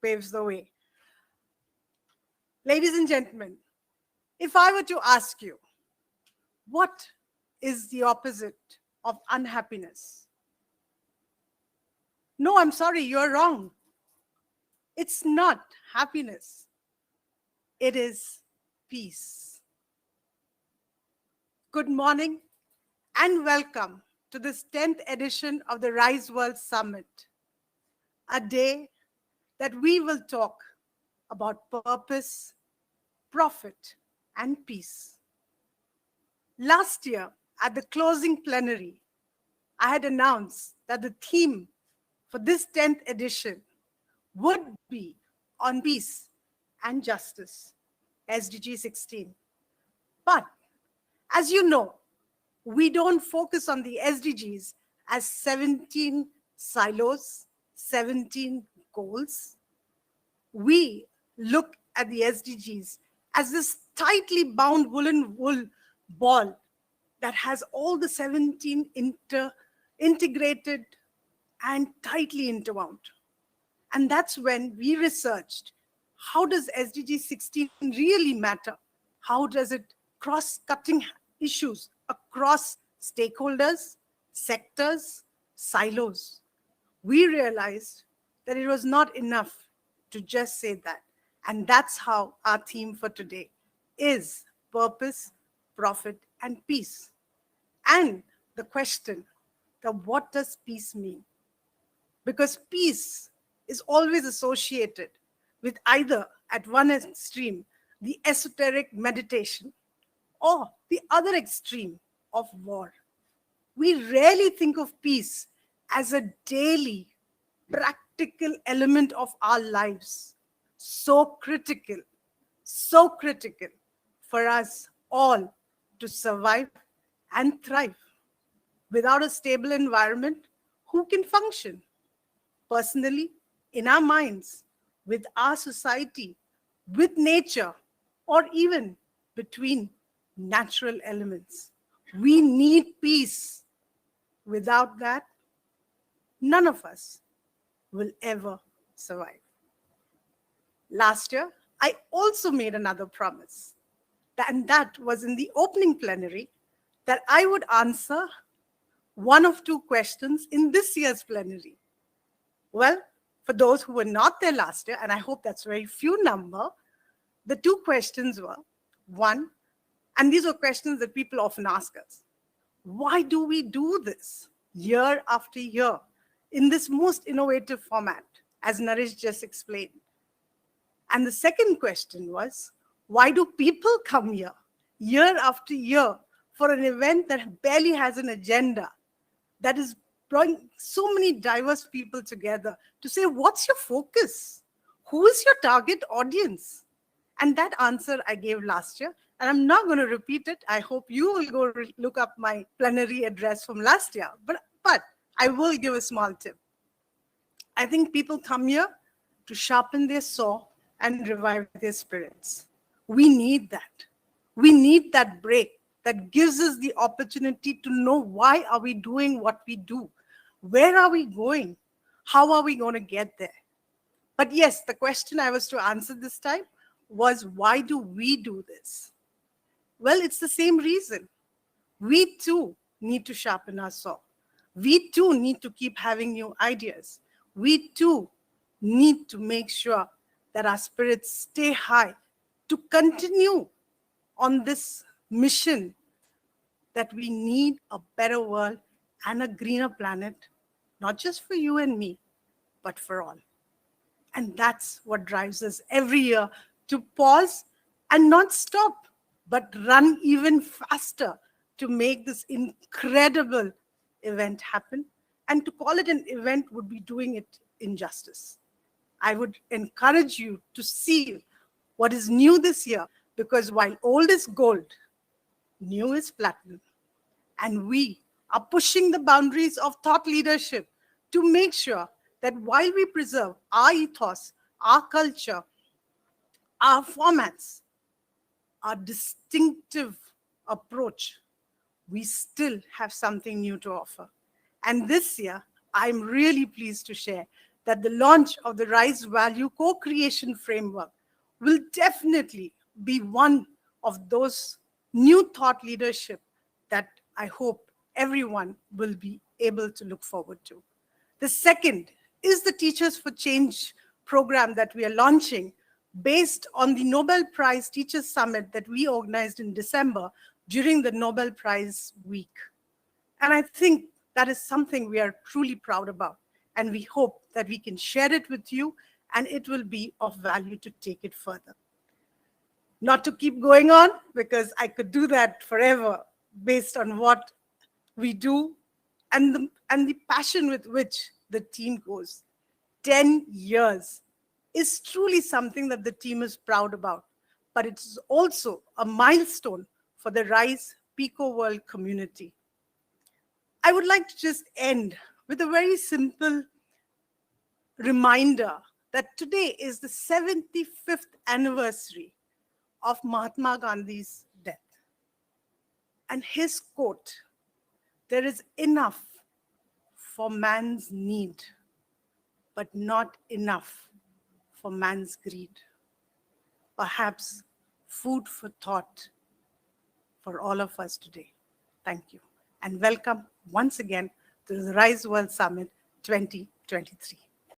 paves the way. Ladies and gentlemen, if I were to ask you, what is the opposite of unhappiness? No, I'm sorry, you're wrong. It's not happiness. It is peace. Good morning and welcome to this 10th edition of the Rise World Summit, a day that we will talk about purpose, profit, and peace. Last year, at the closing plenary, I had announced that the theme for this 10th edition would be on peace and justice, SDG 16. But as you know, we don't focus on the SDGs as 17 silos, 17 goals. We look at the SDGs as this tightly bound woolen wool ball that has all the 17 integrated and tightly interwound. And that's when we researched, how does SDG 16 really matter? How does it cross-cutting issues across stakeholders, sectors, silos? We realized that it was not enough to just say that. And that's how our theme for today is purpose, profit, and peace. And the question, what does peace mean? Because peace is always associated with either, at one extreme, the esoteric meditation, or the other extreme of war. We rarely think of peace as a daily, practical element of our lives. So critical for us all to survive and thrive. Without a stable environment, who can function? Personally, in our minds, with our society, with nature, or even between natural elements. We need peace. Without that, none of us will ever survive. Last year, I also made another promise, and that was in the opening plenary, that I would answer one of two questions in this year's plenary. Well, for those who were not there last year, and I hope that's very few number, the two questions were, one, and these are questions that people often ask us, why do we do this year after year in this most innovative format, as Naresh just explained? And the second question was, why do people come here year after year for an event that barely has an agenda, that is bringing so many diverse people together to say, what's your focus? Who is your target audience? And that answer I gave last year, and I'm not going to repeat it. I hope you will go look up my plenary address from last year, but I will give a small tip. I think people come here to sharpen their saw and revive their spirits. We need that. We need that break that gives us the opportunity to know, why are we doing what we do? Where are we going? How are we going to get there? But yes, the question I was to answer this time was, why do we do this? Well, it's the same reason. We too need to sharpen our saw. We too need to keep having new ideas. We too need to make sure that our spirits stay high to continue on this mission, that we need a better world and a greener planet, not just for you and me, but for all. And that's what drives us every year to pause and not stop, but run even faster to make this incredible event happen. And to call it an event would be doing it injustice. I would encourage you to see what is new this year, because while old is gold, new is platinum. And we are pushing the boundaries of thought leadership to make sure that while we preserve our ethos, our culture, our formats, our distinctive approach, we still have something new to offer. And this year, I'm really pleased to share that the launch of the Rise Value Co-Creation Framework will definitely be one of those new thought leadership that I hope everyone will be able to look forward to. The second is the Teachers for Change program that we are launching based on the Nobel Prize Teachers Summit that we organized in December during the Nobel Prize week. And I think that is something we are truly proud about. And we hope that we can share it with you and it will be of value to take it further. Not to keep going on, because I could do that forever based on what we do and the passion with which the team goes. 10 years is truly something that the team is proud about, but it's also a milestone for the Rise Pico World community. I would like to just end with a very simple reminder that today is the 75th anniversary of Mahatma Gandhi's death. And his quote, "There is enough for man's need, but not enough for man's greed." Perhaps food for thought for all of us today. Thank you. And welcome once again to the Rise World Summit 2023.